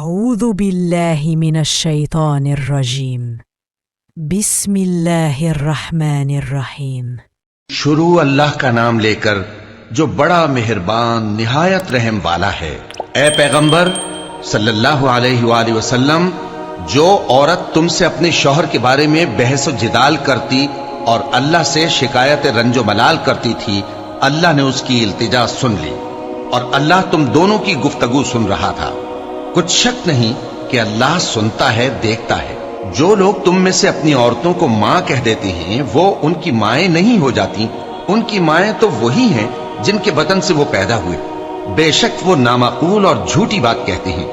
أعوذ بالله من الشيطان الرجيم بسم الله الرحمن الرحيم شروع اللہ کا نام لے کر جو بڑا مہربان نہایت رحم والا ہے۔ اے پیغمبر صلی اللہ علیہ وآلہ وسلم، جو عورت تم سے اپنے شوہر کے بارے میں بحث و جدال کرتی اور اللہ سے شکایت رنج و ملال کرتی تھی، اللہ نے اس کی التجا سن لی اور اللہ تم دونوں کی گفتگو سن رہا تھا۔ کچھ شک نہیں کہ اللہ سنتا ہے، دیکھتا ہے۔ جو لوگ تم میں سے اپنی عورتوں کو ماں کہہ دیتے ہیں وہ ان کی مائیں نہیں ہو جاتی، ان کی مائیں تو وہی ہیں جن کے بطن سے وہ پیدا ہوئے۔ بے شک وہ نامعقول اور جھوٹی بات کہتے ہیں،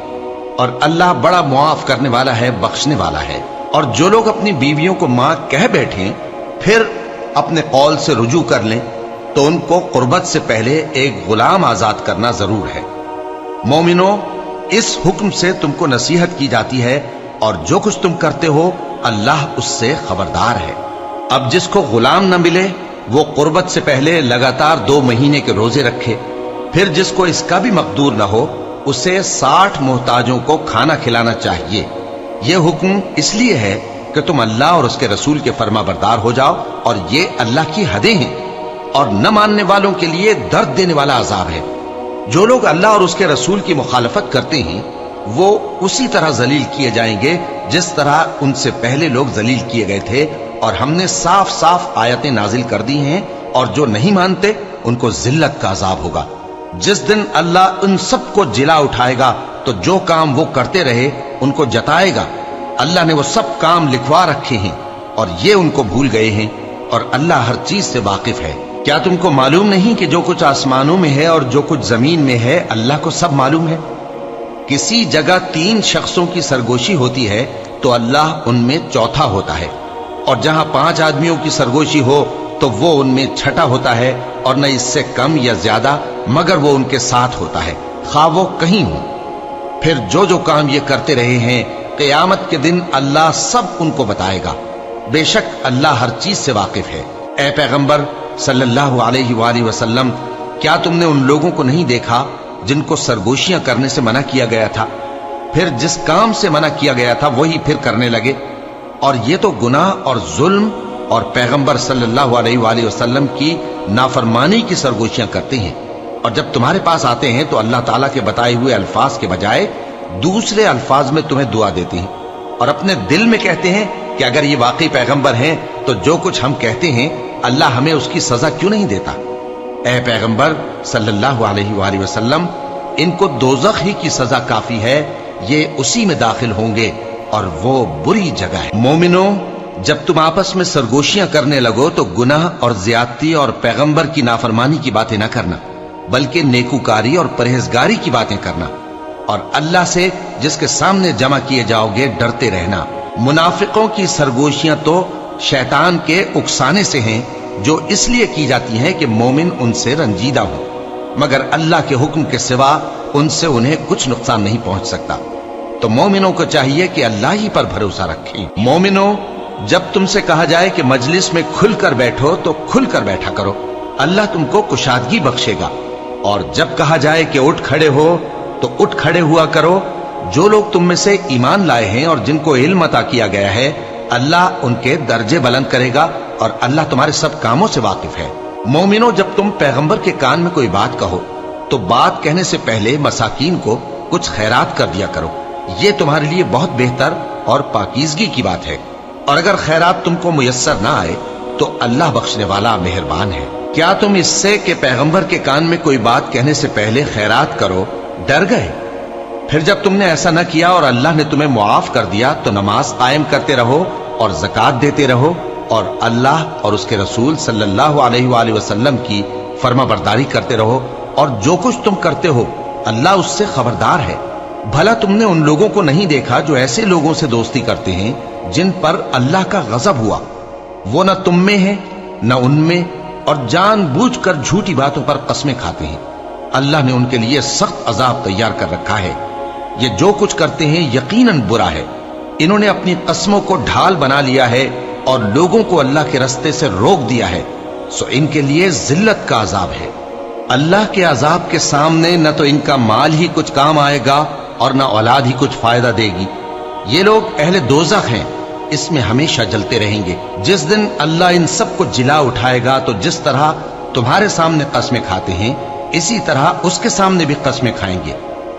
اور اللہ بڑا معاف کرنے والا ہے، بخشنے والا ہے۔ اور جو لوگ اپنی بیویوں کو ماں کہہ بیٹھیں پھر اپنے قول سے رجوع کر لیں تو ان کو قربت سے پہلے ایک غلام آزاد کرنا ضرور ہے۔ مومنو، اس حکم سے تم کو نصیحت کی جاتی ہے اور جو کچھ تم کرتے ہو اللہ اس سے خبردار ہے۔ اب جس کو غلام نہ ملے وہ قربت سے پہلے لگاتار 2 مہینے کے روزے رکھے، پھر جس کو اس کا بھی مقدور نہ ہو اسے 60 محتاجوں کو کھانا کھلانا چاہیے۔ یہ حکم اس لیے ہے کہ تم اللہ اور اس کے رسول کے فرما بردار ہو جاؤ، اور یہ اللہ کی حدیں ہیں، اور نہ ماننے والوں کے لیے درد دینے والا عذاب ہے۔ جو لوگ اللہ اور اس کے رسول کی مخالفت کرتے ہیں وہ اسی طرح ذلیل کیے جائیں گے جس طرح ان سے پہلے لوگ ذلیل کیے گئے تھے، اور ہم نے صاف صاف آیتیں نازل کر دی ہیں، اور جو نہیں مانتے ان کو ذلت کا عذاب ہوگا۔ جس دن اللہ ان سب کو جلا اٹھائے گا تو جو کام وہ کرتے رہے ان کو جتائے گا۔ اللہ نے وہ سب کام لکھوا رکھے ہیں اور یہ ان کو بھول گئے ہیں، اور اللہ ہر چیز سے واقف ہے۔ کیا تم کو معلوم نہیں کہ جو کچھ آسمانوں میں ہے اور جو کچھ زمین میں ہے اللہ کو سب معلوم ہے؟ کسی جگہ 3 شخصوں کی سرگوشی ہوتی ہے تو اللہ ان میں چوتھا ہوتا ہے، اور جہاں 5 آدمیوں کی سرگوشی ہو تو وہ ان میں چھٹا ہوتا ہے، اور نہ اس سے کم یا زیادہ مگر وہ ان کے ساتھ ہوتا ہے، خواہ وہ کہیں ہوں۔ پھر جو کام یہ کرتے رہے ہیں قیامت کے دن اللہ سب ان کو بتائے گا۔ بے شک اللہ ہر چیز سے واقف ہے۔ اے پیغمبر صلی اللہ علیہ وآلہ وسلم، کیا تم نے ان لوگوں کو نہیں دیکھا جن کو سرگوشیاں کرنے سے منع کیا گیا تھا، پھر جس کام سے منع کیا گیا تھا وہی پھر کرنے لگے؟ اور یہ تو گناہ اور ظلم اور پیغمبر صلی اللہ علیہ وآلہ وسلم کی نافرمانی کی سرگوشیاں کرتے ہیں، اور جب تمہارے پاس آتے ہیں تو اللہ تعالیٰ کے بتائے ہوئے الفاظ کے بجائے دوسرے الفاظ میں تمہیں دعا دیتے ہیں، اور اپنے دل میں کہتے ہیں کہ اگر یہ واقعی پیغمبر ہیں تو جو کچھ ہم کہتے ہیں اللہ ہمیں اس کی سزا کیوں نہیں دیتا؟ اے پیغمبر صلی اللہ علیہ وآلہ وسلم، ان کو دوزخ ہی کی سزا کافی ہے، یہ اسی میں داخل ہوں گے اور وہ بری جگہ ہے۔ مومنو، جب تم آپس میں سرگوشیاں کرنے لگو تو گناہ اور زیادتی اور پیغمبر کی نافرمانی کی باتیں نہ کرنا، بلکہ نیکوکاری اور پرہیزگاری کی باتیں کرنا، اور اللہ سے جس کے سامنے جمع کیے جاؤ گے ڈرتے رہنا۔ منافقوں کی سرگوشیاں تو شیطان کے اکسانے سے ہیں، جو اس لیے کی جاتی ہیں کہ مومن ان سے رنجیدہ ہو، مگر اللہ کے حکم کے سوا ان سے انہیں کچھ نقصان نہیں پہنچ سکتا۔ تو مومنوں کو چاہیے کہ اللہ ہی پر بھروسہ رکھیں۔ مومنوں، جب تم سے کہا جائے کہ مجلس میں کھل کر بیٹھو تو کھل کر بیٹھا کرو، اللہ تم کو کشادگی بخشے گا، اور جب کہا جائے کہ اٹھ کھڑے ہو تو اٹھ کھڑے ہوا کرو۔ جو لوگ تم میں سے ایمان لائے ہیں اور جن کو علم عطا کیا گیا ہے اللہ ان کے درجے بلند کرے گا، اور اللہ تمہارے سب کاموں سے واقف ہے۔ مومنوں، جب تم پیغمبر کے کان میں کوئی بات کہو تو بات کہنے سے پہلے مساکین کو کچھ خیرات کر دیا کرو، یہ تمہارے لیے بہت بہتر اور پاکیزگی کی بات ہے، اور اگر خیرات تم کو میسر نہ آئے تو اللہ بخشنے والا مہربان ہے۔ کیا تم اس سے کہ پیغمبر کے کان میں کوئی بات کہنے سے پہلے خیرات کرو ڈر گئے؟ پھر جب تم نے ایسا نہ کیا اور اللہ نے تمہیں معاف کر دیا تو نماز قائم کرتے رہو اور زکوٰۃ دیتے رہو، اور اللہ اور اس کے رسول صلی اللہ علیہ وآلہ وسلم کی فرما برداری کرتے رہو، اور جو کچھ تم کرتے ہو اللہ اس سے خبردار ہے۔ بھلا تم نے ان لوگوں کو نہیں دیکھا جو ایسے لوگوں سے دوستی کرتے ہیں جن پر اللہ کا غضب ہوا؟ وہ نہ تم میں ہیں نہ ان میں، اور جان بوجھ کر جھوٹی باتوں پر قسمیں کھاتے ہیں۔ اللہ نے ان کے لیے سخت عذاب تیار کر رکھا ہے۔ یہ جو کچھ کرتے ہیں یقیناً برا ہے۔ انہوں نے اپنی قسموں کو ڈھال بنا لیا ہے اور لوگوں کو اللہ کے رستے سے روک دیا ہے، سو ان کے لیے ذلت کا عذاب ہے۔ اللہ کے عذاب کے سامنے نہ تو ان کا مال ہی کچھ کام آئے گا اور نہ اولاد ہی کچھ فائدہ دے گی۔ یہ لوگ اہل دوزخ ہیں، اس میں ہمیشہ جلتے رہیں گے۔ جس دن اللہ ان سب کو جلا اٹھائے گا تو جس طرح تمہارے سامنے قسمیں کھاتے ہیں اسی طرح اس کے سامنے بھی قسمیں کھائیں گے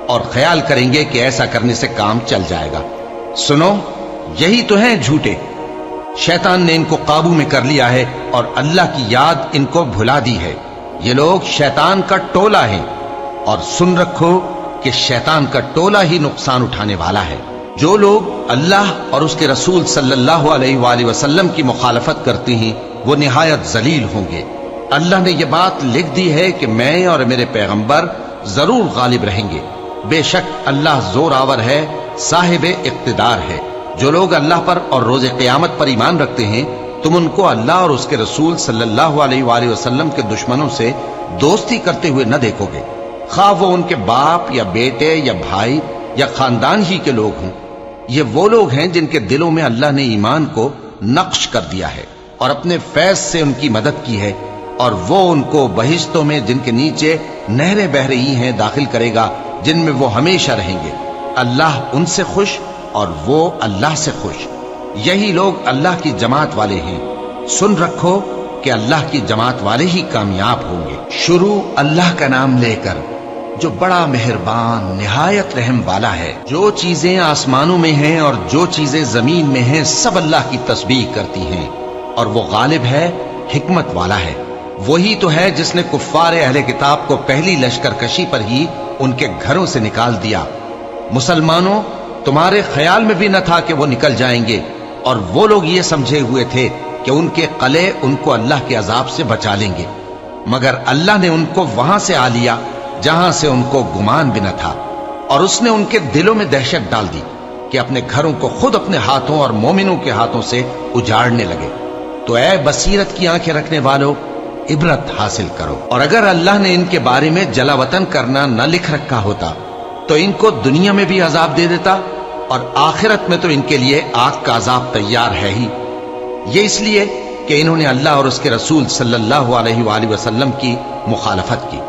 اور خیال کریں گے کہ ایسا کرنے سے کام چل جائے گا۔ سنو، یہی تو ہیں جھوٹے۔ شیطان نے ان کو قابو میں کر لیا ہے اور اللہ کی یاد ان کو بھلا دی ہے۔ یہ لوگ شیطان کا ٹولہ ہیں، اور سن رکھو کہ شیطان کا ٹولہ ہی نقصان اٹھانے والا ہے۔ جو لوگ اللہ اور اس کے رسول صلی اللہ علیہ وآلہ وسلم کی مخالفت کرتے ہیں وہ نہایت ذلیل ہوں گے۔ اللہ نے یہ بات لکھ دی ہے کہ میں اور میرے پیغمبر ضرور غالب رہیں گے۔ بے شک اللہ زور آور ہے، صاحب اقتدار ہے۔ جو لوگ اللہ پر اور روز قیامت پر ایمان رکھتے ہیں تم ان کو اللہ اور اس کے رسول صلی اللہ علیہ وآلہ وسلم کے دشمنوں سے دوستی کرتے ہوئے نہ دیکھو گے، خواہ وہ ان کے باپ یا بیٹے یا بھائی یا خاندان ہی کے لوگ ہوں۔ یہ وہ لوگ ہیں جن کے دلوں میں اللہ نے ایمان کو نقش کر دیا ہے اور اپنے فیض سے ان کی مدد کی ہے، اور وہ ان کو بہشتوں میں جن کے نیچے نہریں بہ رہی ہیں داخل کرے گا، جن میں وہ ہمیشہ رہیں گے۔ اللہ ان سے خوش اور وہ اللہ سے خوش۔ یہی لوگ اللہ کی جماعت والے ہیں۔ سن رکھو کہ اللہ کی جماعت والے ہی کامیاب ہوں گے۔ شروع اللہ کا نام لے کر جو بڑا مہربان نہایت رحم والا ہے۔ جو چیزیں آسمانوں میں ہیں اور جو چیزیں زمین میں ہیں سب اللہ کی تسبیح کرتی ہیں، اور وہ غالب ہے، حکمت والا ہے۔ وہی تو ہے جس نے کفار اہل کتاب کو پہلی لشکر کشی پر ہی ان کے گھروں سے نکال دیا۔ مسلمانوں، تمہارے خیال میں بھی نہ تھا کہ وہ نکل جائیں گے، اور وہ لوگ یہ سمجھے ہوئے تھے کہ ان کے قلعے ان کو اللہ کے عذاب سے بچا لیں گے، مگر اللہ نے ان کو وہاں سے آ لیا جہاں سے ان کو گمان بھی نہ تھا، اور اس نے ان کے دلوں میں دہشت ڈال دی کہ اپنے گھروں کو خود اپنے ہاتھوں اور مومنوں کے ہاتھوں سے اجاڑنے لگے۔ تو اے بصیرت کی آنکھیں رکھنے والو، عبرت حاصل کرو۔ اور اگر اللہ نے ان کے بارے میں جلا وطن کرنا نہ لکھ رکھا ہوتا تو ان کو دنیا میں بھی عذاب دے دیتا، اور آخرت میں تو ان کے لیے آگ کا عذاب تیار ہے ہی۔ یہ اس لیے کہ انہوں نے اللہ اور اس کے رسول صلی اللہ علیہ وآلہ وسلم کی مخالفت کی،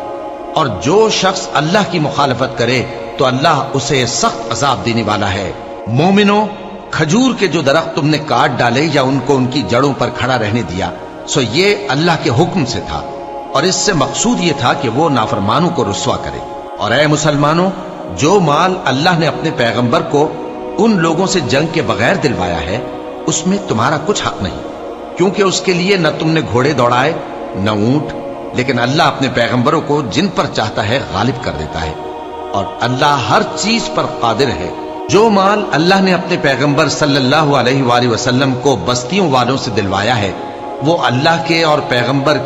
اور جو شخص اللہ کی مخالفت کرے تو اللہ اسے سخت عذاب دینے والا ہے۔ مومنوں، کھجور کے جو درخت تم نے کاٹ ڈالے یا ان کو ان کی جڑوں پر کھڑا رہنے دیا، سو یہ اللہ کے حکم سے تھا، اور اس سے مقصود یہ تھا کہ وہ نافرمانوں کو رسوا کرے۔ اور اے مسلمانوں، جو مال اللہ نے اپنے پیغمبر کو ان لوگوں سے جنگ کے بغیر دلوایا ہے اس میں تمہارا کچھ حق نہیں، کیونکہ اس کے لیے نہ تم نے گھوڑے دوڑائے نہ اونٹ، لیکن اللہ اپنے پیغمبروں کو جن پر چاہتا ہے غالب کر دیتا ہے، اور اللہ ہر چیز پر قادر ہے۔ جو مال اللہ نے اپنے پیغمبر صلی اللہ علیہ وآلہ وسلم کو بستیوں والوں سے دلوایا ہے وہ اللہ کے اور پیغمبر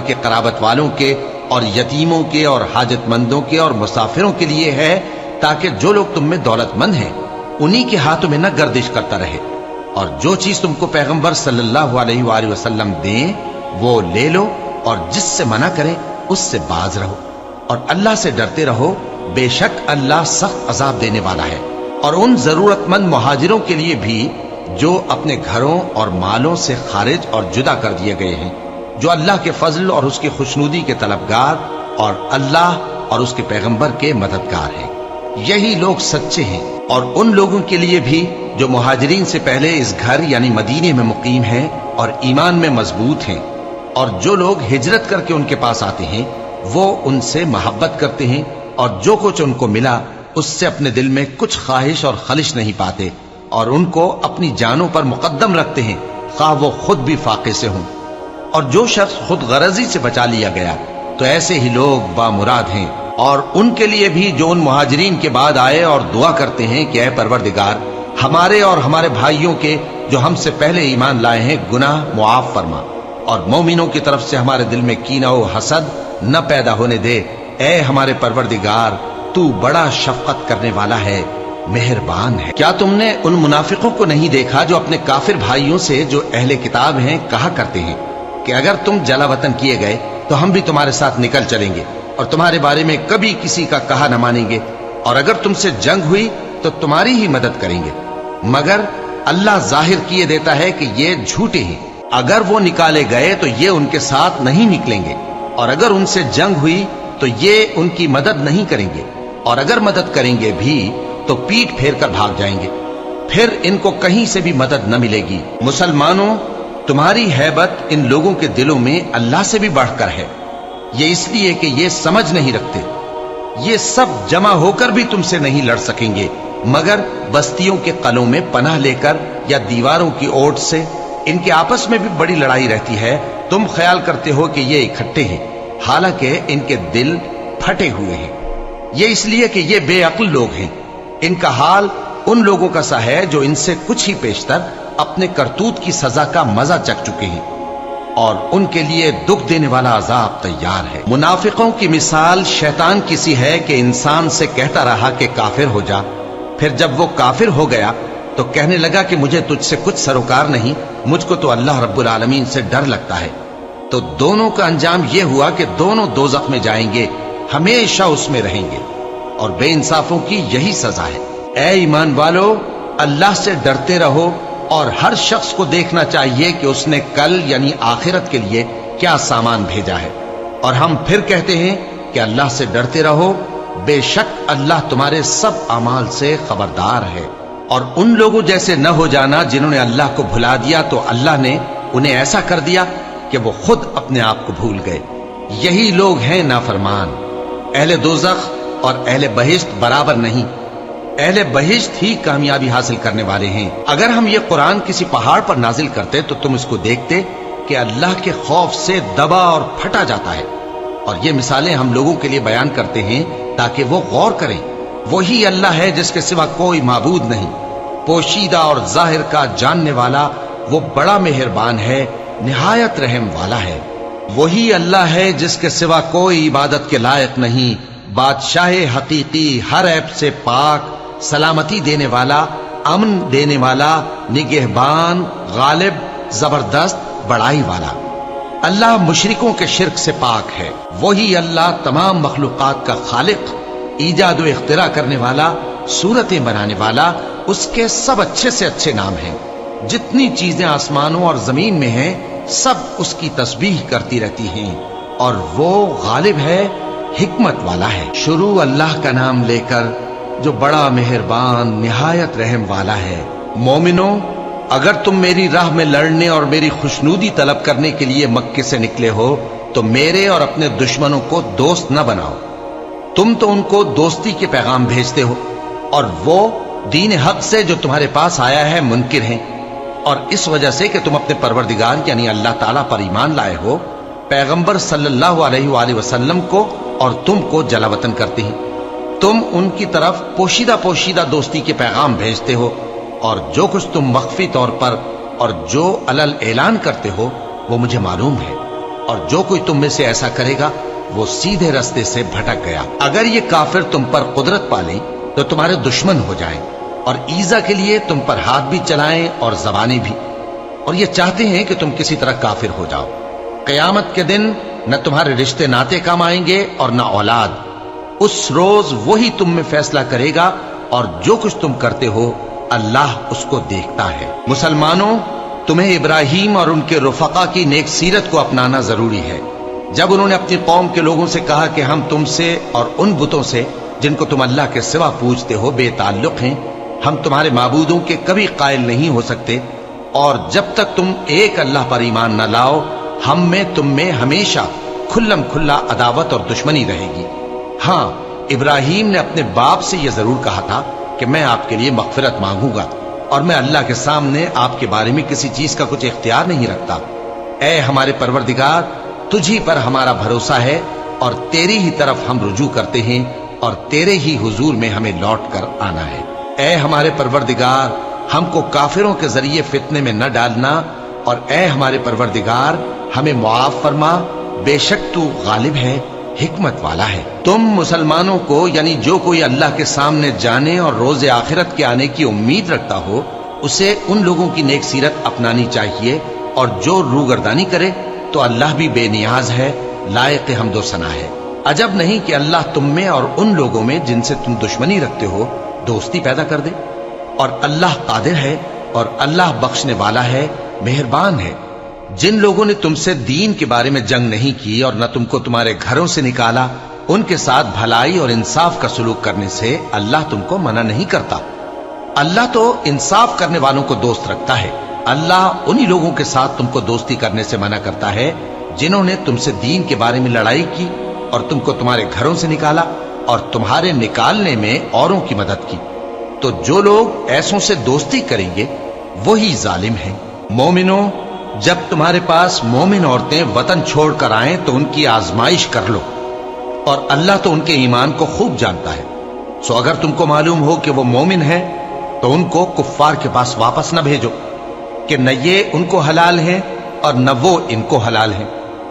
کے قرابت والوں کے اور یتیموں کے اور حاجت مندوں کے اور مسافروں کے لیے ہے، تاکہ جو لوگ تم میں دولت مند ہیں انہی کے ہاتھوں میں نہ گردش کرتا رہے، اور جو چیز تم کو پیغمبر صلی اللہ علیہ وآلہ وسلم دیں وہ لے لو، اور جس سے منع کریں اس سے باز رہو، اور اللہ سے ڈرتے رہو، بے شک اللہ سخت عذاب دینے والا ہے۔ اور ان ضرورت مند مہاجروں کے لیے بھی جو اپنے گھروں اور مالوں سے خارج اور جدا کر دیے گئے ہیں، جو اللہ کے فضل اور اس کی خوشنودی کے طلبگار اور اللہ اور اس کے پیغمبر کے مددگار ہیں، یہی لوگ سچے ہیں۔ اور ان لوگوں کے لیے بھی جو مہاجرین سے پہلے اس گھر یعنی مدینے میں مقیم ہیں اور ایمان میں مضبوط ہیں، اور جو لوگ ہجرت کر کے ان کے پاس آتے ہیں وہ ان سے محبت کرتے ہیں، اور جو کچھ ان کو ملا اس سے اپنے دل میں کچھ خواہش اور خلش نہیں پاتے، اور ان کو اپنی جانوں پر مقدم رکھتے ہیں خواہ وہ خود بھی فاقے سے ہوں۔ اور جو شخص خود غرضی سے بچا لیا گیا تو ایسے ہی لوگ بامراد ہیں۔ اور ان کے لیے بھی جو ان مہاجرین کے بعد آئے اور دعا کرتے ہیں کہ اے پروردگار ہمارے اور ہمارے بھائیوں کے جو ہم سے پہلے ایمان لائے ہیں گناہ معاف فرما، اور مومنوں کی طرف سے ہمارے دل میں کینہ و حسد نہ پیدا ہونے دے، اے ہمارے پروردگار تو بڑا شفقت کرنے والا ہے، مہربان ہے۔ کیا تم نے ان منافقوں کو نہیں دیکھا جو اپنے کافر بھائیوں سے جو اہل کتاب ہیں کہا کرتے ہیں کہ اگر تم جلا وطن کیے گئے تو ہم بھی تمہارے ساتھ نکل چلیں گے اور تمہارے بارے میں کبھی کسی کا کہا نہ مانیں گے، اور اگر تم سے جنگ ہوئی تو تمہاری ہی مدد کریں گے، مگر اللہ ظاہر کیے دیتا ہے کہ یہ جھوٹے ہیں۔ اگر وہ نکالے گئے تو یہ ان کے ساتھ نہیں نکلیں گے، اور اگر ان سے جنگ ہوئی تو یہ ان کی مدد نہیں کریں گے، اور اگر مدد کریں گے بھی تو پیٹ پھیر کر بھاگ جائیں گے، پھر ان کو کہیں سے بھی مدد نہ ملے گی۔ مسلمانوں، تمہاری ہیبت ان لوگوں کے دلوں میں اللہ سے بھی بڑھ کر ہے، یہ اس لیے کہ یہ سمجھ نہیں رکھتے۔ یہ سب جمع ہو کر بھی تم سے نہیں لڑ سکیں گے مگر بستیوں کے قلعوں میں پناہ لے کر یا دیواروں کی اوٹ سے۔ ان کے آپس میں بھی بڑی لڑائی رہتی ہے، تم خیال کرتے ہو کہ یہ اکٹھے ہیں، حالانکہ ان کے دل پھٹے ہوئے ہیں۔ یہ اس لیے کہ یہ بے عقل لوگ ہیں۔ ان کا حال ان لوگوں کا سا ہے جو ان سے کچھ ہی پیشتر اپنے کرتوت کی سزا کا مزہ چکھ چکے ہیں، اور ان کے لیے دکھ دینے والا عذاب تیار ہے۔ منافقوں کی مثال شیطان کی سی ہے کہ انسان سے کہتا رہا کہ کافر ہو جا، پھر جب وہ کافر ہو گیا تو کہنے لگا کہ مجھے تجھ سے کچھ سروکار نہیں، مجھ کو تو اللہ رب العالمین سے ڈر لگتا ہے۔ تو دونوں کا انجام یہ ہوا کہ دونوں دوزخ میں جائیں گے، ہمیشہ اس میں رہیں گے، اور بے انصافوں کی یہی سزا ہے۔ اے ایمان والو، اللہ سے ڈرتے رہو، اور ہر شخص کو دیکھنا چاہیے کہ اس نے کل یعنی آخرت کے لیے کیا سامان بھیجا ہے۔ اور ہم پھر کہتے ہیں کہ اللہ سے ڈرتے رہو، بے شک اللہ تمہارے سب اعمال سے خبردار ہے۔ اور ان لوگوں جیسے نہ ہو جانا جنہوں نے اللہ کو بھلا دیا تو اللہ نے انہیں ایسا کر دیا کہ وہ خود اپنے آپ کو بھول گئے۔ یہی لوگ ہیں نافرمان۔ اہل دوزخ اور اہل بہشت برابر نہیں، اہل بہشت ہی کامیابی حاصل کرنے والے ہیں۔ اگر ہم یہ قرآن کسی پہاڑ پر نازل کرتے تو تم اس کو دیکھتے کہ اللہ کے خوف سے دبا اور پھٹا جاتا ہے۔ اور یہ مثالیں ہم لوگوں کے لیے بیان کرتے ہیں تاکہ وہ غور کریں۔ وہی اللہ ہے جس کے سوا کوئی معبود نہیں، پوشیدہ اور ظاہر کا جاننے والا، وہ بڑا مہربان ہے، نہایت رحم والا ہے۔ وہی اللہ ہے جس کے سوا کوئی عبادت کے لائق نہیں، بادشاہ حقیقی، ہر عیب سے پاک، سلامتی دینے والا، امن دینے والا، نگہبان، غالب، زبردست، بڑائی والا۔ اللہ مشرکوں کے شرک سے پاک ہے۔ وہی اللہ تمام مخلوقات کا خالق، ایجاد و اختراع کرنے والا، صورتیں بنانے والا، اس کے سب اچھے سے اچھے نام ہیں۔ جتنی چیزیں آسمانوں اور زمین میں ہیں سب اس کی تسبیح کرتی رہتی ہیں، اور وہ غالب ہے، حکمت والا ہے۔ شروع اللہ کا نام لے کر جو بڑا مہربان نہایت رحم والا ہے۔ مومنوں، اگر تم میری راہ میں لڑنے اور میری خوشنودی طلب کرنے کے لیے مکے سے نکلے ہو تو میرے اور اپنے دشمنوں کو دوست نہ بناؤ۔ تم تو ان کو دوستی کے پیغام بھیجتے ہو، اور وہ دین حق سے جو تمہارے پاس آیا ہے منکر ہیں، اور اس وجہ سے کہ تم اپنے پروردگار یعنی اللہ تعالیٰ پر ایمان لائے ہو، پیغمبر صلی اللہ علیہ وآلہ وسلم کو اور تم کو جلا وطن کرتے ہیں۔ تم ان کی طرف پوشیدہ دوستی کے پیغام بھیجتے ہو، اور جو کچھ تم مخفی طور پر اور جو علل اعلان کرتے ہو وہ مجھے معلوم ہے، اور جو کوئی تم میں سے ایسا کرے گا وہ سیدھے رستے سے بھٹک گیا۔ اگر یہ کافر تم پر قدرت پالیں تو تمہارے دشمن ہو جائیں، اور ایذا کے لیے تم پر ہاتھ بھی چلائیں اور زبانیں بھی، اور یہ چاہتے ہیں کہ تم کسی طرح کافر ہو جاؤ۔ قیامت کے دن نہ تمہارے رشتے ناتے کام آئیں گے اور نہ اولاد۔ اس روز وہی تم میں فیصلہ کرے گا، اور جو کچھ تم کرتے ہو اللہ اس کو دیکھتا ہے۔ مسلمانوں، تمہیں ابراہیم اور ان کے رفقا کی نیک سیرت کو اپنانا ضروری ہے۔ جب انہوں نے اپنی قوم کے لوگوں سے کہا کہ ہم تم سے اور ان بتوں سے جن کو تم اللہ کے سوا پوجتے ہو بے تعلق ہیں، ہم تمہارے معبودوں کے کبھی قائل نہیں ہو سکتے، اور جب تک تم ایک اللہ پر ایمان نہ لاؤ ہم میں تم میں ہمیشہ کھلم کھلا عداوت اور دشمنی رہے گی۔ ہاں، ابراہیم نے اپنے باپ سے یہ ضرور کہا تھا کہ میں آپ کے لیے مغفرت مانگوں گا، اور میں اللہ کے سامنے آپ کے بارے میں کسی چیز کا کچھ اختیار نہیں رکھتا۔ اے ہمارے پروردگار، تجھی پر ہمارا بھروسہ ہے، اور تیری ہی طرف ہم رجوع کرتے ہیں، اور تیرے ہی حضور میں ہمیں لوٹ کر آنا ہے۔ اے ہمارے پروردگار، ہم کو کافروں کے ذریعے فتنے میں نہ ڈالنا، اور اے ہمارے پروردگار ہمیں معاف فرما، بے شک تو غالب ہے، حکمت والا ہے۔ تم مسلمانوں کو یعنی جو کوئی اللہ کے سامنے جانے اور روز آخرت کے آنے کی امید رکھتا ہو اسے ان لوگوں کی نیک سیرت اپنانی چاہیے، اور جو روگردانی کرے تو اللہ بھی بے نیاز ہے، لائق حمد و ثنا ہے۔ عجب نہیں کہ اللہ تم میں اور ان لوگوں میں جن سے تم دشمنی رکھتے ہو دوستی پیدا کر دے، اور اللہ قادر ہے، اور اللہ بخشنے والا ہے، مہربان ہے۔ جن لوگوں نے تم سے دین کے بارے میں جنگ نہیں کی اور نہ تم کو تمہارے گھروں سے نکالا، ان کے ساتھ بھلائی اور انصاف کا سلوک کرنے سے اللہ تم کو منع نہیں کرتا۔ اللہ تو انصاف کرنے والوں کو دوست رکھتا ہے۔ اللہ انہی لوگوں کے ساتھ تم کو دوستی کرنے سے منع کرتا ہے جنہوں نے تم سے دین کے بارے میں لڑائی کی اور تم کو تمہارے گھروں سے نکالا اور تمہارے نکالنے میں اوروں کی مدد کی۔ تو جو لوگ ایسوں سے دوستی کریں گے وہی ظالم ہیں۔ مومنوں، جب تمہارے پاس مومن عورتیں وطن چھوڑ کر آئیں تو ان کی آزمائش کر لو، اور اللہ تو ان کے ایمان کو خوب جانتا ہے۔ سو اگر تم کو معلوم ہو کہ وہ مومن ہیں تو ان کو کفار کے پاس واپس نہ بھیجو کہ نہ یہ ان کو حلال ہیں اور نہ وہ ان کو حلال ہیں،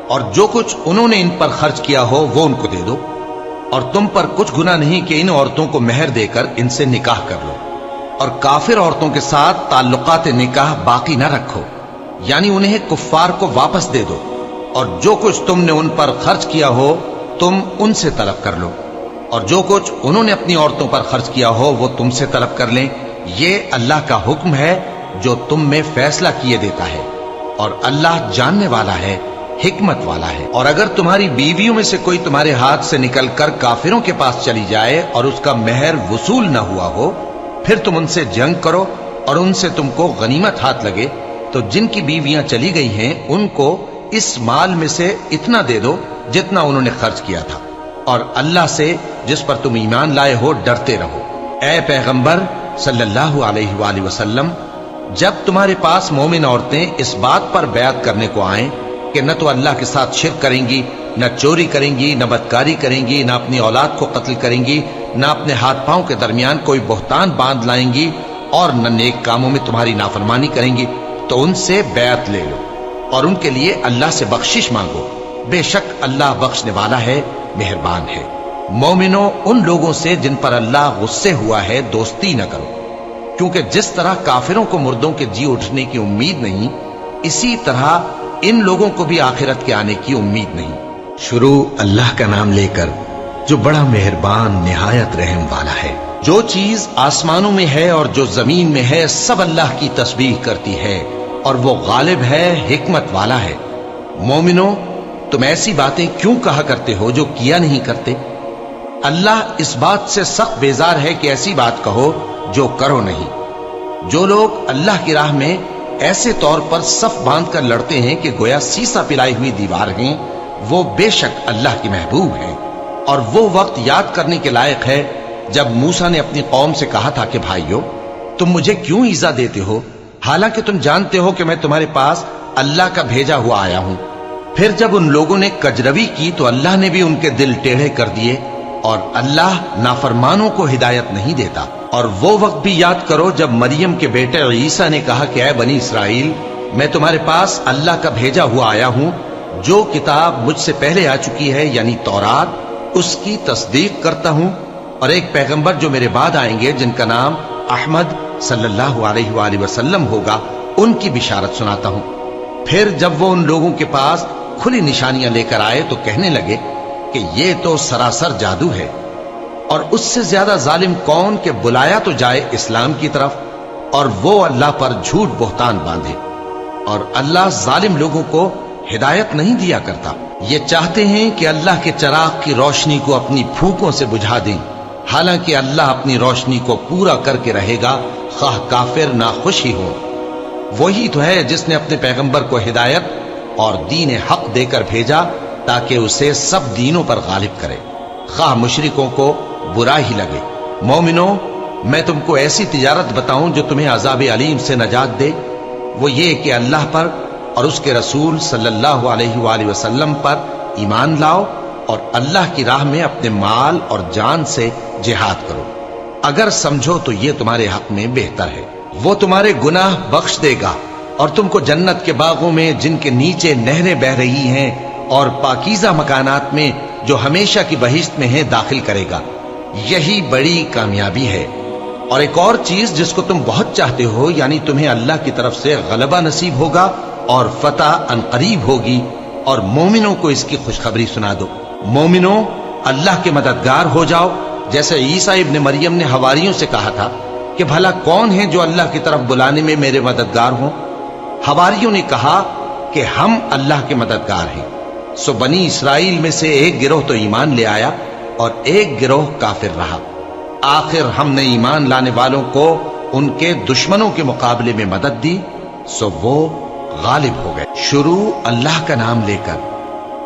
اور جو کچھ انہوں نے ان پر خرچ کیا ہو وہ ان کو دے دو، اور تم پر کچھ گناہ نہیں کہ ان عورتوں کو مہر دے کر ان سے نکاح کر لو، اور کافر عورتوں کے ساتھ تعلقات نکاح باقی نہ رکھو، یعنی انہیں کفار کو واپس دے دو، اور جو کچھ تم نے ان پر خرچ کیا ہو تم ان سے طلب کر لو، اور جو کچھ انہوں نے اپنی عورتوں پر خرچ کیا ہو وہ تم سے طلب کر لیں۔ یہ اللہ کا حکم ہے جو تم میں فیصلہ کیے دیتا ہے، اور اللہ جاننے والا ہے، حکمت والا ہے۔ اور اگر تمہاری بیویوں میں سے کوئی تمہارے ہاتھ سے نکل کر کافروں کے پاس چلی جائے اور اس کا مہر وصول نہ ہوا ہو، پھر تم ان سے جنگ کرو اور ان سے تم کو غنیمت ہاتھ لگے، تو جن کی بیویاں چلی گئی ہیں ان کو اس مال میں سے اتنا دے دو جتنا انہوں نے خرچ کیا تھا، اور اللہ سے جس پر تم ایمان لائے ہو ڈرتے رہو۔ اے پیغمبر صلی اللہ علیہ وآلہ وسلم، جب تمہارے پاس مومن عورتیں اس بات پر بیعت کرنے کو آئیں کہ نہ تو اللہ کے ساتھ شرک کریں گی، نہ چوری کریں گی، نہ بدکاری کریں گی، نہ اپنی اولاد کو قتل کریں گی، نہ اپنے ہاتھ پاؤں کے درمیان کوئی بہتان باندھ لائیں گی، اور نہ نیک کاموں میں تمہاری نافرمانی کریں گی، تو ان سے بیعت لے لو اور ان کے لیے اللہ سے بخشش مانگو، بے شک اللہ بخشنے والا ہے، مہربان ہے۔ مومنوں، ان لوگوں سے جن پر اللہ غصے ہوا ہے دوستی نہ کرو، کیونکہ جس طرح کافروں کو مردوں کے جی اٹھنے کی امید نہیں، اسی طرح ان لوگوں کو بھی آخرت کے آنے کی امید نہیں۔ شروع اللہ کا نام لے کر جو بڑا مہربان نہایت رحم والا ہے۔ جو چیز آسمانوں میں ہے اور جو زمین میں ہے سب اللہ کی تسبیح کرتی ہے، اور وہ غالب ہے، حکمت والا ہے۔ مومنوں، تم ایسی باتیں کیوں کہا کرتے ہو جو کیا نہیں کرتے؟ اللہ اس بات سے سخت بیزار ہے کہ ایسی بات کہو جو کرو نہیں۔ جو لوگ اللہ کی راہ میں ایسے طور پر صف باندھ کر لڑتے ہیں کہ گویا سیسا پلائی ہوئی دیوار ہیں، وہ بے شک اللہ کی محبوب ہیں۔ اور وہ وقت یاد کرنے کے لائق ہے جب موسیٰ نے اپنی قوم سے کہا تھا کہ بھائیو، تم مجھے کیوں ایذا دیتے ہو، حالانکہ تم جانتے ہو کہ میں تمہارے پاس اللہ کا بھیجا ہوا آیا ہوں۔ پھر جب ان لوگوں نے کجروی کی تو اللہ نے بھی ان کے دل ٹیڑھے کر دیے، اور اللہ نافرمانوں کو ہدایت نہیں دیتا۔ اور وہ وقت بھی یاد کرو جب مریم کے بیٹے عیسیٰ نے کہا کہ اے بنی اسرائیل، میں تمہارے پاس اللہ کا بھیجا ہوا آیا ہوں، جو کتاب مجھ سے پہلے آ چکی ہے یعنی تورات، اس کی تصدیق کرتا ہوں، اور ایک پیغمبر جو میرے بعد آئیں گے جن کا نام احمد صلی اللہ علیہ وآلہ وسلم ہوگا، ان کی بشارت سناتا ہوں۔ پھر جب وہ ان لوگوں کے پاس کھلی نشانیاں لے کر آئے تو کہنے لگے کہ یہ تو سراسر جادو ہے، اور اس سے زیادہ ظالم کون کہ بلایا تو جائے اسلام کی طرف اور وہ اللہ پر جھوٹ بہتان باندھے۔ اور اللہ ظالم لوگوں کو ہدایت نہیں دیا کرتا۔ یہ چاہتے ہیں کہ اللہ کے چراغ کی روشنی کو اپنی پھونکوں سے بجھا دیں، حالانکہ اللہ اپنی روشنی کو پورا کر کے رہے گا، خواہ کافر ناخوش ہی ہو۔ وہی تو ہے جس نے اپنے پیغمبر کو ہدایت اور دین حق دے کر بھیجا تاکہ اسے سب دینوں پر غالب کرے، خواہ مشرکوں کو برا ہی لگے۔ مومنوں، میں تم کو ایسی تجارت بتاؤں جو تمہیں عذاب علیم سے نجات دے؟ وہ یہ کہ اللہ پر اور اس کے رسول صلی اللہ علیہ وآلہ وسلم پر ایمان لاؤ، اور اللہ کی راہ میں اپنے مال اور جان سے جہاد کرو، اگر سمجھو تو یہ تمہارے حق میں بہتر ہے۔ وہ تمہارے گناہ بخش دے گا اور تم کو جنت کے باغوں میں جن کے نیچے نہریں بہ رہی ہیں اور پاکیزہ مکانات میں جو ہمیشہ کی بہشت میں ہیں داخل کرے گا۔ یہی بڑی کامیابی ہے۔ اور ایک اور چیز جس کو تم بہت چاہتے ہو، یعنی تمہیں اللہ کی طرف سے غلبہ نصیب ہوگا اور فتح عنقریب ہوگی، اور مومنوں کو اس کی خوشخبری سنا دو۔ مومنوں، اللہ کے مددگار ہو جاؤ، جیسے عیسیٰ ابن مریم نے حواریوں سے کہا تھا کہ بھلا کون ہے جو اللہ کی طرف بلانے میں میرے مددگار ہوں؟ حواریوں نے کہا کہ ہم اللہ کے مددگار ہیں۔ سو بنی اسرائیل میں سے ایک گروہ تو ایمان لے آیا اور ایک گروہ کافر رہا۔ آخر ہم نے ایمان لانے والوں کو ان کے دشمنوں کے مقابلے میں مدد دی، سو وہ غالب ہو گئے۔ شروع اللہ کا نام لے کر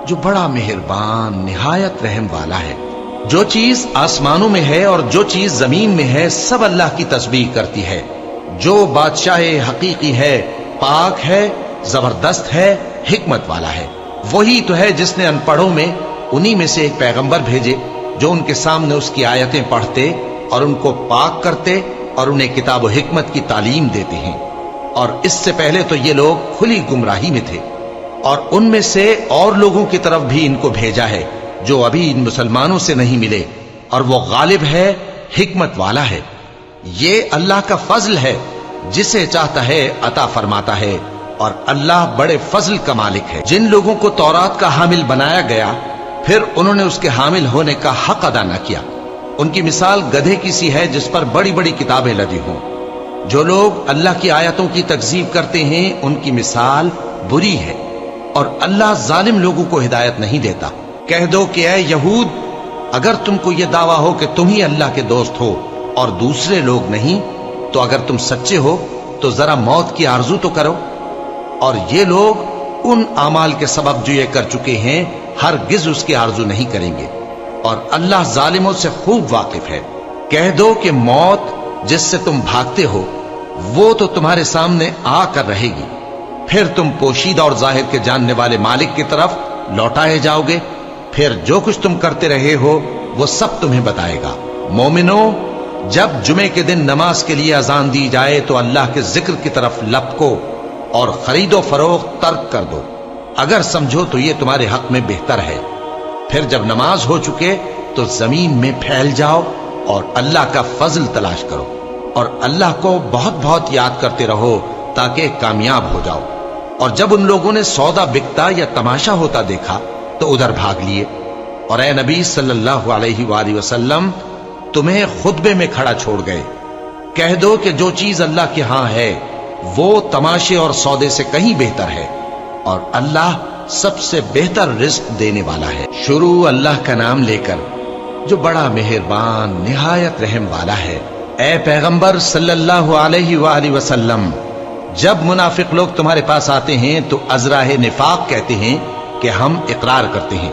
جو بڑا مہربان نہایت رحم والا ہے۔ جو چیز آسمانوں میں ہے اور جو چیز زمین میں ہے سب اللہ کی تسبیح کرتی ہے۔ جو بادشاہ حقیقی ہے، پاک ہے، زبردست ہے، حکمت والا ہے۔ وہی تو ہے جس نے ان پڑھوں میں انہی میں سے ایک پیغمبر بھیجے جو ان کے سامنے اس کی آیتیں پڑھتے اور ان کو پاک کرتے اور انہیں کتاب و حکمت کی تعلیم دیتے ہیں۔ اور اس سے پہلے تو یہ لوگ کھلی گمراہی میں تھے، اور ان میں سے اور لوگوں کی طرف بھی ان کو بھیجا ہے جو ابھی ان مسلمانوں سے نہیں ملے، اور وہ غالب ہے، حکمت والا ہے۔ یہ اللہ کا فضل ہے، جسے چاہتا ہے عطا فرماتا ہے، اور اللہ بڑے فضل کا مالک ہے۔ جن لوگوں کو تورات کا حامل بنایا گیا پھر انہوں نے اس کے حامل ہونے کا حق ادا نہ کیا، ان کی مثال گدھے کی سی ہے جس پر بڑی بڑی کتابیں لدی ہوں۔ جو لوگ اللہ کی آیتوں کی تکذیب کرتے ہیں ان کی مثال بری ہے، اور اللہ ظالم لوگوں کو ہدایت نہیں دیتا۔ کہہ دو کہ اے یہود، اگر تم کو یہ دعویٰ ہو کہ تم ہی اللہ کے دوست ہو اور دوسرے لوگ نہیں، تو اگر تم سچے ہو تو ذرا موت کی آرزو تو کرو۔ اور یہ لوگ ان اعمال کے سبب جو یہ کر چکے ہیں ہرگز اس کی آرزو نہیں کریں گے، اور اللہ ظالموں سے خوب واقف ہے۔ کہہ دو کہ موت جس سے تم بھاگتے ہو وہ تو تمہارے سامنے آ کر رہے گی، پھر تم پوشیدہ اور ظاہر کے جاننے والے مالک کی طرف لوٹائے جاؤ گے، پھر جو کچھ تم کرتے رہے ہو وہ سب تمہیں بتائے گا۔ مومنو، جب جمعے کے دن نماز کے لیے اذان دی جائے تو اللہ کے ذکر کی طرف لپکو اور خرید و فروخت ترک کر دو، اگر سمجھو تو یہ تمہارے حق میں بہتر ہے۔ پھر جب نماز ہو چکے تو زمین میں پھیل جاؤ اور اللہ کا فضل تلاش کرو، اور اللہ کو بہت بہت یاد کرتے رہو تاکہ کامیاب ہو جاؤ۔ اور جب ان لوگوں نے سودا بکتا یا تماشا ہوتا دیکھا تو ادھر بھاگ لیے، اور اے نبی صلی اللہ علیہ وآلہ وسلم تمہیں خطبے میں کھڑا چھوڑ گئے۔ کہہ دو کہ جو چیز اللہ کے ہاں ہے وہ تماشے اور سودے سے کہیں بہتر ہے، اور اللہ سب سے بہتر رزق دینے والا ہے۔ شروع اللہ کا نام لے کر جو بڑا مہربان نہایت رحم والا ہے۔ اے پیغمبر صلی اللہ علیہ وآلہ وسلم، جب منافق لوگ تمہارے پاس آتے ہیں تو ازراہ نفاق کہتے ہیں کہ ہم اقرار کرتے ہیں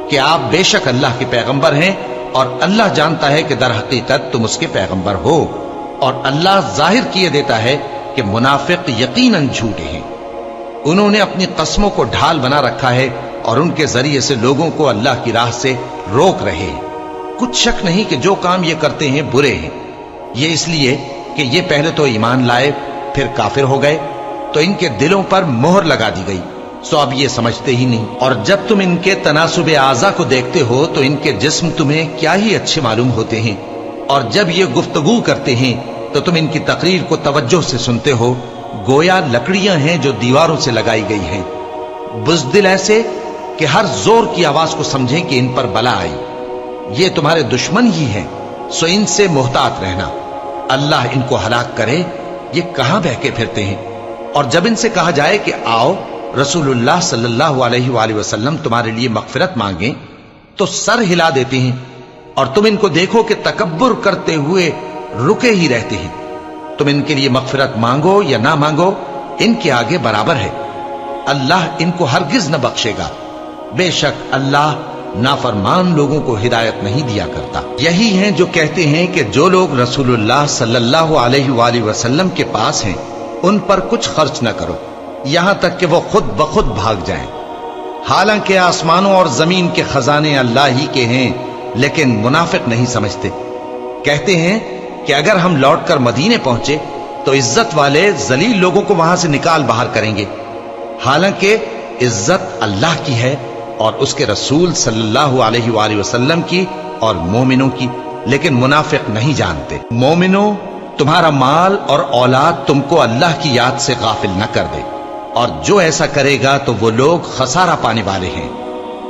کہ آپ بے شک اللہ کے پیغمبر ہیں، اور اللہ جانتا ہے کہ در حقیقت تم اس کے پیغمبر ہو، اور اللہ ظاہر کیے دیتا ہے کہ منافق یقیناً جھوٹے ہیں۔ انہوں نے اپنی قسموں کو ڈھال بنا رکھا ہے اور ان کے ذریعے سے لوگوں کو اللہ کی راہ سے روک رہے ہیں۔ کچھ شک نہیں کہ جو کام یہ کرتے ہیں برے ہیں، یہ اس لیے کہ یہ پہلے تو ایمان لائے پھر کافر ہو گئے تو ان کے دلوں پر مہر لگا دی گئی، سو اب یہ سمجھتے ہی نہیں۔ اور جب تم ان کے تناسب اعضاء کو دیکھتے ہو تو ان کے جسم تمہیں کیا ہی اچھے معلوم ہوتے ہیں، اور جب یہ گفتگو کرتے ہیں تو تم ان کی تقریر کو توجہ سے سنتے ہو، گویا لکڑیاں ہیں جو دیواروں سے لگائی گئی ہیں، بزدل ایسے کہ ہر زور کی آواز کو سمجھیں کہ ان پر بلا آئی۔ یہ تمہارے دشمن ہی ہیں، سو ان سے محتاط رہنا، اللہ ان کو ہلاک کرے، یہ کہاں بہکے پھرتے ہیں۔ اور جب ان سے کہا جائے کہ آؤ رسول اللہ صلی اللہ علیہ وآلہ وسلم تمہارے لیے مغفرت مانگیں تو سر ہلا دیتے ہیں، اور تم ان کو دیکھو کہ تکبر کرتے ہوئے رکے ہی رہتے ہیں۔ تم ان کے لیے مغفرت مانگو یا نہ مانگو ان کے آگے برابر ہے، اللہ ان کو ہرگز نہ بخشے گا، بے شک اللہ نافرمان لوگوں کو ہدایت نہیں دیا کرتا۔ یہی ہیں جو کہتے ہیں کہ جو لوگ رسول اللہ صلی اللہ علیہ وآلہ وسلم کے پاس ہیں ان پر کچھ خرچ نہ کرو یہاں تک کہ وہ خود بخود بھاگ جائیں، حالانکہ آسمانوں اور زمین کے خزانے اللہ ہی کے ہیں، لیکن منافق نہیں سمجھتے۔ کہتے ہیں کہ اگر ہم لوٹ کر مدینے پہنچے تو عزت والے ذلیل لوگوں کو وہاں سے نکال باہر کریں گے، حالانکہ عزت اللہ کی ہے اور اس کے رسول صلی اللہ علیہ وآلہ وسلم کی اور مومنوں کی، لیکن منافق نہیں جانتے۔ مومنوں، تمہارا مال اور اولاد تم کو اللہ کی یاد سے غافل نہ کر دے، اور جو ایسا کرے گا تو وہ لوگ خسارہ پانے والے ہیں۔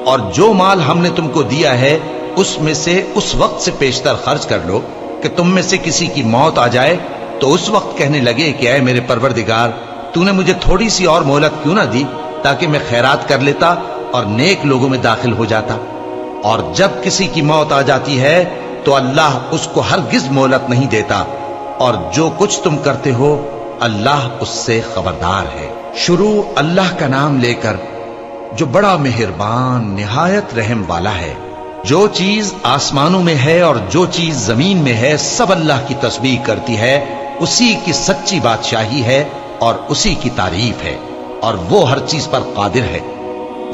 اور جو مال ہم نے تم کو دیا ہے اس میں سے اس وقت سے پیشتر خرچ کر لو کہ تم میں سے کسی کی موت آ جائے تو اس وقت کہنے لگے کہ اے میرے پروردگار، تو نے مجھے تھوڑی سی اور مہلت کیوں نہ دی تاکہ میں خیرات کر لیتا اور نیک لوگوں میں داخل ہو جاتا، اور جب کسی کی موت آ جاتی ہے تو اللہ اس کو ہرگز مہلت نہیں دیتا، اور جو کچھ تم کرتے ہو اللہ اس سے خبردار ہے۔ شروع اللہ کا نام لے کر جو بڑا مہربان نہایت رحم والا ہے۔ جو چیز آسمانوں میں ہے اور جو چیز زمین میں ہے سب اللہ کی تسبیح کرتی ہے، اسی کی سچی بادشاہی ہے اور اسی کی تعریف ہے، اور وہ ہر چیز پر قادر ہے۔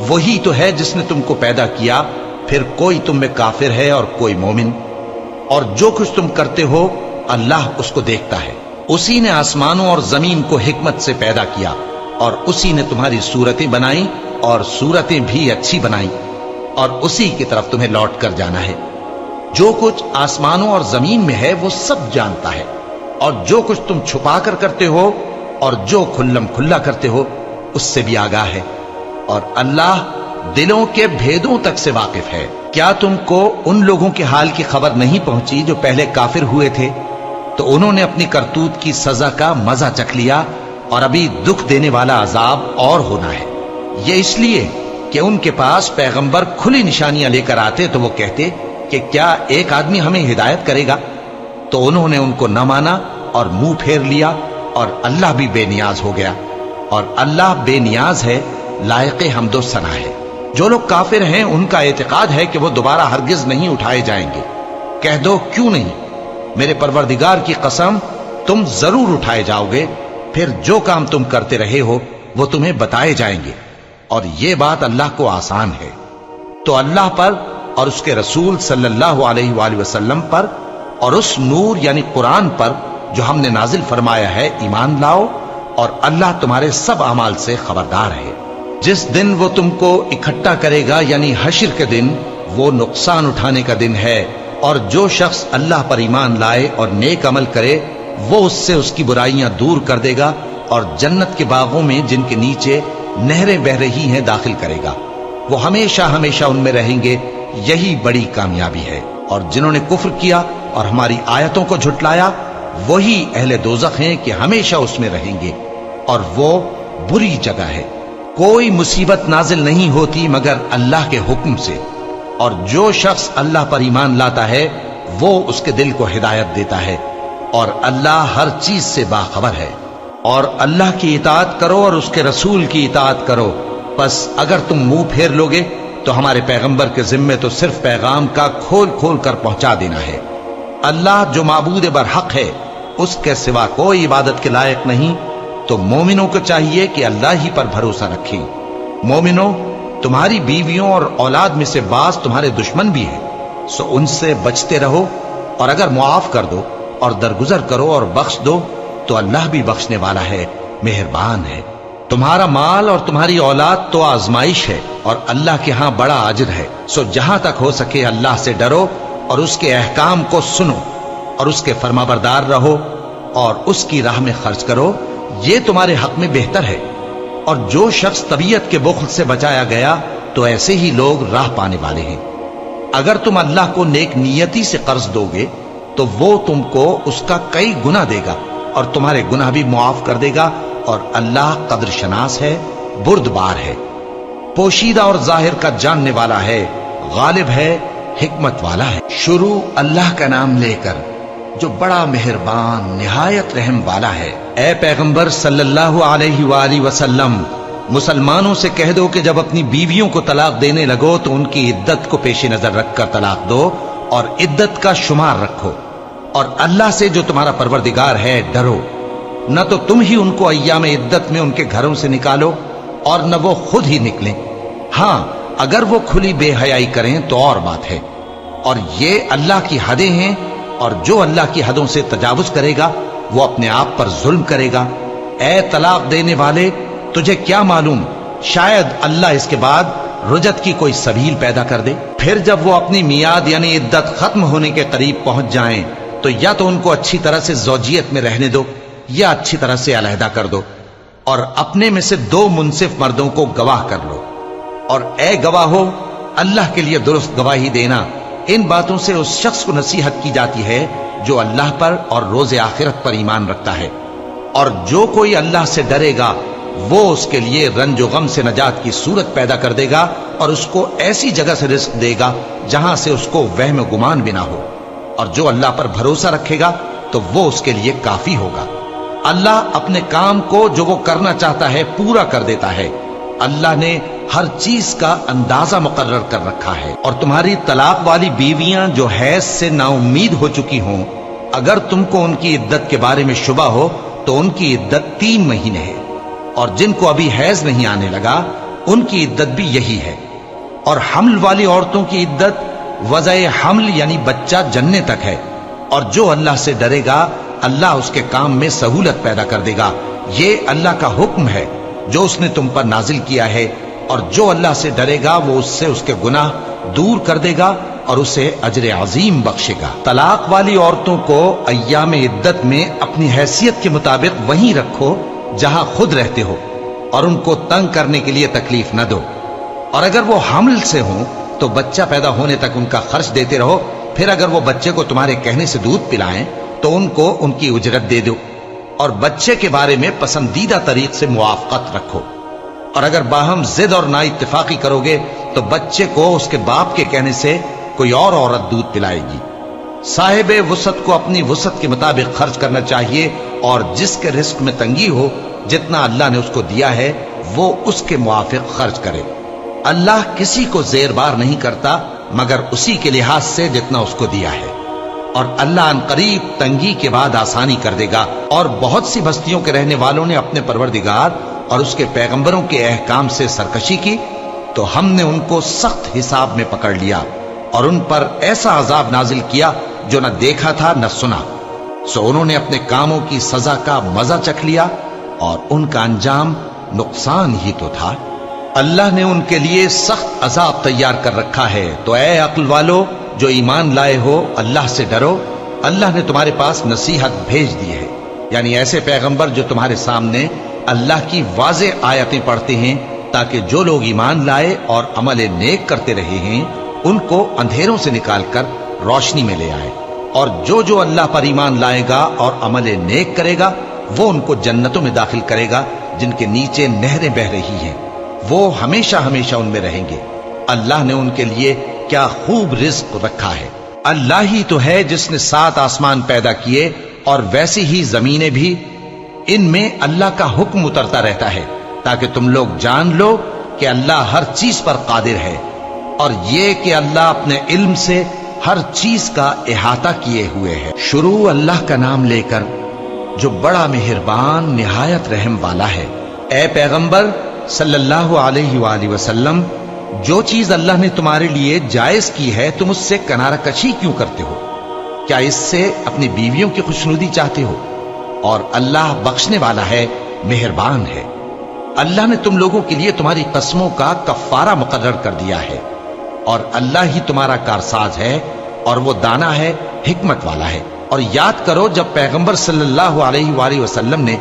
وہی تو ہے جس نے تم کو پیدا کیا، پھر کوئی تم میں کافر ہے اور کوئی مومن، اور جو کچھ تم کرتے ہو اللہ اس کو دیکھتا ہے۔ اسی نے آسمانوں اور زمین کو حکمت سے پیدا کیا، اور اسی نے تمہاری صورتیں بنائی اور صورتیں بھی اچھی بنائی، اور اسی کی طرف تمہیں لوٹ کر جانا ہے۔ جو کچھ آسمانوں اور زمین میں ہے وہ سب جانتا ہے، اور جو کچھ تم چھپا کر کرتے ہو اور جو کھلم کھلا کرتے ہو اس سے بھی آگاہ ہے، اور اللہ دلوں کے بھیدوں تک سے واقف ہے۔ کیا تم کو ان لوگوں کے حال کی خبر نہیں پہنچی جو پہلے کافر ہوئے تھے؟ تو انہوں نے اپنی کرتوت کی سزا کا مزہ چکھ لیا، اور ابھی دکھ دینے والا عذاب اور ہونا ہے۔ یہ اس لیے کہ ان کے پاس پیغمبر کھلی نشانیاں لے کر آتے تو وہ کہتے کہ کیا ایک آدمی ہمیں ہدایت کرے گا؟ تو انہوں نے ان کو نہ مانا اور منہ پھیر لیا، اور اللہ بھی بے نیاز ہو گیا، اور اللہ بے نیاز ہے، لائق حمد و ثنا ہے۔ جو لوگ کافر ہیں ان کا اعتقاد ہے کہ وہ دوبارہ ہرگز نہیں اٹھائے جائیں گے۔ کہہ دو کیوں نہیں؟ میرے پروردگار کی قسم تم ضرور اٹھائے جاؤ گے، پھر جو کام تم کرتے رہے ہو وہ تمہیں بتائے جائیں گے، اور یہ بات اللہ کو آسان ہے۔ تو اللہ پر اور اس کے رسول صلی اللہ علیہ وآلہ وسلم پر اور اس نور یعنی قرآن پر جو ہم نے نازل فرمایا ہے ایمان لاؤ، اور اللہ تمہارے سب اعمال سے خبردار ہے۔ جس دن وہ تم کو اکٹھا کرے گا یعنی حشر کے دن، وہ نقصان اٹھانے کا دن ہے، اور جو شخص اللہ پر ایمان لائے اور نیک عمل کرے وہ اس سے اس کی برائیاں دور کر دے گا، اور جنت کے باغوں میں جن کے نیچے نہریں بہ رہی ہیں داخل کرے گا۔ وہ ہمیشہ ہمیشہ ان میں رہیں گے، یہی بڑی کامیابی ہے۔ اور جنہوں نے کفر کیا اور ہماری آیتوں کو جھٹلایا وہی اہل دوزخ ہیں کہ ہمیشہ اس میں رہیں گے، اور وہ بری جگہ ہے۔ کوئی مصیبت نازل نہیں ہوتی مگر اللہ کے حکم سے، اور جو شخص اللہ پر ایمان لاتا ہے وہ اس کے دل کو ہدایت دیتا ہے، اور اللہ ہر چیز سے باخبر ہے۔ اور اللہ کی اطاعت کرو اور اس کے رسول کی اطاعت کرو، پس اگر تم منہ پھیر لوگے تو ہمارے پیغمبر کے ذمے تو صرف پیغام کا کھول کھول کر پہنچا دینا ہے۔ اللہ جو معبود برحق ہے اس کے سوا کوئی عبادت کے لائق نہیں، تو مومنوں کو چاہیے کہ اللہ ہی پر بھروسہ رکھیں۔ مومنوں، تمہاری بیویوں اور اولاد میں سے بعض تمہارے دشمن بھی ہیں، سو ان سے بچتے رہو، اور اگر معاف کر دو اور درگزر کرو اور بخش دو تو اللہ بھی بخشنے والا ہے، مہربان ہے۔ تمہارا مال اور تمہاری اولاد تو آزمائش ہے، اور اللہ کے ہاں بڑا اجر ہے، سو جہاں تک ہو سکے اللہ سے ڈرو اور اس کے احکام کو سنو اور اس کے فرمانبردار رہو اور اس کی راہ میں خرچ کرو، یہ تمہارے حق میں بہتر ہے۔ اور جو شخص طبیعت کے بخل سے بچایا گیا تو ایسے ہی لوگ راہ پانے والے ہیں۔ اگر تم اللہ کو نیک نیتی سے قرض دو گے تو وہ تم کو اس کا کئی گنا دے گا اور تمہارے گناہ بھی معاف کر دے گا، اور اللہ قدر شناس ہے، بردبار ہے، پوشیدہ اور ظاہر کا جاننے والا ہے، غالب ہے، حکمت والا ہے۔ شروع اللہ کا نام لے کر جو بڑا مہربان نہایت رحم والا ہے۔ اے پیغمبر صلی اللہ علیہ وآلہ وسلم، مسلمانوں سے کہہ دو کہ جب اپنی بیویوں کو طلاق دینے لگو تو ان کی عدت کو پیش نظر رکھ کر طلاق دو، اور عدت کا شمار رکھو، اور اللہ سے جو تمہارا پروردگار ہے ڈرو۔ نہ تو تم ہی ان کو ایام عدت میں ان کے گھروں سے نکالو اور نہ وہ خود ہی نکلیں، ہاں اگر وہ کھلی بے حیائی کریں تو اور بات ہے، اور یہ اللہ کی حدیں ہیں، اور جو اللہ کی حدوں سے تجاوز کرے گا وہ اپنے آپ پر ظلم کرے گا۔ اے طلاق دینے والے، تجھے کیا معلوم شاید اللہ اس کے بعد رجعت کی کوئی سبیل پیدا کر دے۔ پھر جب وہ اپنی میعاد یعنی عدت ختم ہونے کے قریب پہنچ جائیں تو یا تو ان کو اچھی طرح سے زوجیت میں رہنے دو یا اچھی طرح سے علیحدہ کر دو، اور اپنے میں سے 2 منصف مردوں کو گواہ کر لو، اور اے گواہو اللہ کے لیے درست گواہی دینا۔ ان باتوں سے اس شخص کو نصیحت کی جاتی ہے جو اللہ پر اور روز آخرت پر ایمان رکھتا ہے، اور جو کوئی اللہ سے ڈرے گا وہ اس کے لیے رنج و غم سے نجات کی صورت پیدا کر دے گا اور اس کو ایسی جگہ سے رزق دے گا جہاں سے اس کو وہم و گمان بھی نہ ہو، اور جو اللہ پر بھروسہ رکھے گا تو وہ اس کے لیے کافی ہوگا۔ اللہ اپنے کام کو جو وہ کرنا چاہتا ہے پورا کر دیتا ہے۔ اللہ نے ہر چیز کا اندازہ مقرر کر رکھا ہے۔ اور تمہاری طلاق والی بیویاں جو حیض سے نا امید ہو چکی ہوں، اگر تم کو ان کی عدت کے بارے میں شبہ ہو تو ان کی عدت 3 مہینے ہے، اور جن کو ابھی حیض نہیں آنے لگا ان کی عدت بھی یہی ہے۔ اور حمل والی عورتوں کی عدت وضع حمل یعنی بچہ جننے تک ہے۔ اور جو اللہ سے ڈرے گا اللہ اس کے کام میں سہولت پیدا کر دے گا۔ یہ اللہ کا حکم ہے جو اس نے تم پر نازل کیا ہے، اور جو اللہ سے ڈرے گا وہ اس سے اس کے گناہ دور کر دے گا اور اسے اجر عظیم بخشے گا۔ طلاق والی عورتوں کو ایام عدت میں اپنی حیثیت کے مطابق وہیں رکھو جہاں خود رہتے ہو، اور ان کو تنگ کرنے کے لیے تکلیف نہ دو۔ اور اگر وہ حمل سے ہوں تو بچہ پیدا ہونے تک ان کا خرچ دیتے رہو، پھر اگر وہ بچے کو تمہارے کہنے سے دودھ پلائیں تو ان کو ان کی اجرت دے دو، اور بچے کے بارے میں پسندیدہ طریق سے موافقت رکھو۔ اور اگر باہم ضد اور نا اتفاقی کرو گے تو بچے کو اس کے باپ کے کہنے سے کوئی اور عورت دودھ پلائے گی۔ صاحب وسعت کو اپنی وسعت کے مطابق خرچ کرنا چاہیے، اور جس کے رزق میں تنگی ہو جتنا اللہ نے اس کو دیا ہے وہ اس کے موافق خرچ کرے۔ اللہ کسی کو زیر بار نہیں کرتا مگر اسی کے لحاظ سے جتنا اس کو دیا ہے، اور اللہ ان قریب تنگی کے بعد آسانی کر دے گا۔ اور بہت سی بستیوں کے رہنے والوں نے اپنے پروردگار اور اس کے پیغمبروں کے احکام سے سرکشی کی تو ہم نے ان کو سخت حساب میں پکڑ لیا، اور ان پر ایسا عذاب نازل کیا جو نہ دیکھا تھا نہ سنا۔ سو انہوں نے اپنے کاموں کی سزا کا مزہ چکھ لیا، اور ان کا انجام نقصان ہی تو تھا۔ اللہ نے ان کے لیے سخت عذاب تیار کر رکھا ہے۔ تو اے عقل والو جو ایمان لائے ہو اللہ سے ڈرو۔ اللہ نے تمہارے پاس نصیحت بھیج دی ہے، یعنی ایسے پیغمبر جو تمہارے سامنے اللہ کی واضح آیتیں پڑھتے ہیں، تاکہ جو لوگ ایمان لائے اور عمل نیک کرتے رہے ہیں ان کو اندھیروں سے نکال کر روشنی میں لے آئے۔ اور جو اللہ پر ایمان لائے گا اور عمل نیک کرے گا وہ ان کو جنتوں میں داخل کرے گا جن کے نیچے نہریں بہ رہی ہیں، وہ ہمیشہ ہمیشہ ان میں رہیں گے۔ اللہ نے ان کے لیے کیا خوب رزق رکھا ہے۔ اللہ ہی تو ہے جس نے 7 آسمان پیدا کیے اور ویسی ہی زمینیں بھی، ان میں اللہ کا حکم اترتا رہتا ہے تاکہ تم لوگ جان لو کہ اللہ ہر چیز پر قادر ہے، اور یہ کہ اللہ اپنے علم سے ہر چیز کا احاطہ کیے ہوئے ہے۔ شروع اللہ کا نام لے کر جو بڑا مہربان نہایت رحم والا ہے۔ اے پیغمبر صلی اللہ علیہ وآلہ وسلم، جو چیز اللہ نے تمہارے لیے جائز کی ہے تم اس سے کنارہ کشی کیوں کرتے ہو؟ کیا اس سے اپنی بیویوں کی خوشنودی چاہتے ہو؟ اور اللہ بخشنے والا ہے، مہربان ہے۔ اللہ نے تم لوگوں کے لیے تمہاری قسموں کا کفارہ مقرر کر دیا ہے، اور اللہ ہی تمہارا کارساز ہے، اور وہ دانا ہے، حکمت والا ہے۔ اور یاد کرو جب پیغمبر صلی اللہ علیہ وآلہ وسلم نے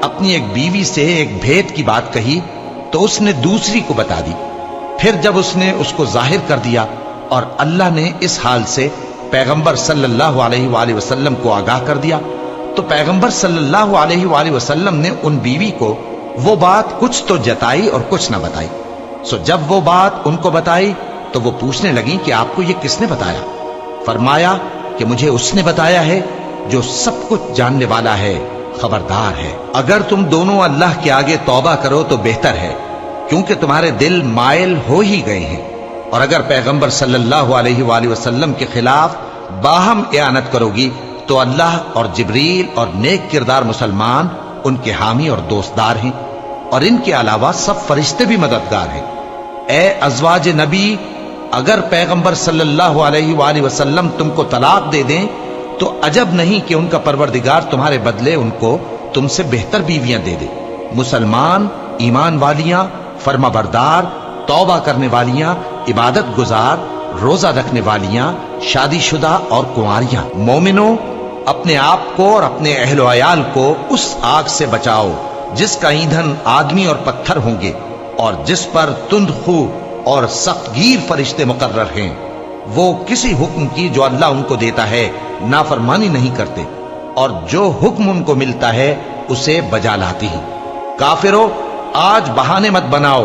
اپنی ایک بیوی سے ایک بھید کی بات کہی تو اس نے دوسری کو بتا دی، پھر جب اس نے اس کو ظاہر کر دیا اور اللہ نے اس حال سے پیغمبر صلی اللہ علیہ وآلہ وسلم کو آگاہ کر دیا تو پیغمبر صلی اللہ علیہ وآلہ وسلم نے ان بیوی کو وہ بات کچھ تو جتائی اور کچھ نہ بتائی۔ سو جب وہ بات ان کو بتائی تو وہ پوچھنے لگیں کہ آپ کو یہ کس نے بتایا؟ فرمایا کہ مجھے اس نے بتایا ہے جو سب کچھ جاننے والا ہے، خبردار ہے۔ اگر تم دونوں اللہ کے آگے توبہ کرو تو بہتر ہے، کیونکہ تمہارے دل مائل ہو ہی گئے ہیں۔ اور اگر پیغمبر صلی اللہ علیہ وآلہ وسلم کے خلاف باہم اعانت کرو گی تو اللہ اور جبریل اور نیک کردار مسلمان ان کے حامی اور دوستدار ہیں، اور ان کے علاوہ سب فرشتے بھی مددگار ہیں۔ اے ازواج نبی، اگر پیغمبر صلی اللہ علیہ وآلہ وسلم تم کو طلاق دے دیں تو عجب نہیں کہ ان کا پروردگار تمہارے بدلے ان کو تم سے بہتر بیویاں دے دے، مسلمان، ایمان والیاں، فرما بردار، توبہ کرنے والیاں، عبادت گزار، روزہ رکھنے والیاں، شادی شدہ اور کنواریاں۔ مومنوں، اپنے آپ کو اور اپنے اہل و عیال کو اس آگ سے بچاؤ جس کا ایندھن آدمی اور پتھر ہوں گے، اور جس پر تند خو اور سخت گیر فرشتے مقرر ہیں۔ وہ کسی حکم کی جو اللہ ان کو دیتا ہے نافرمانی نہیں کرتے، اور جو حکم ان کو ملتا ہے اسے بجا لاتے ہیں۔ کافرو، آج بہانے مت بناؤ،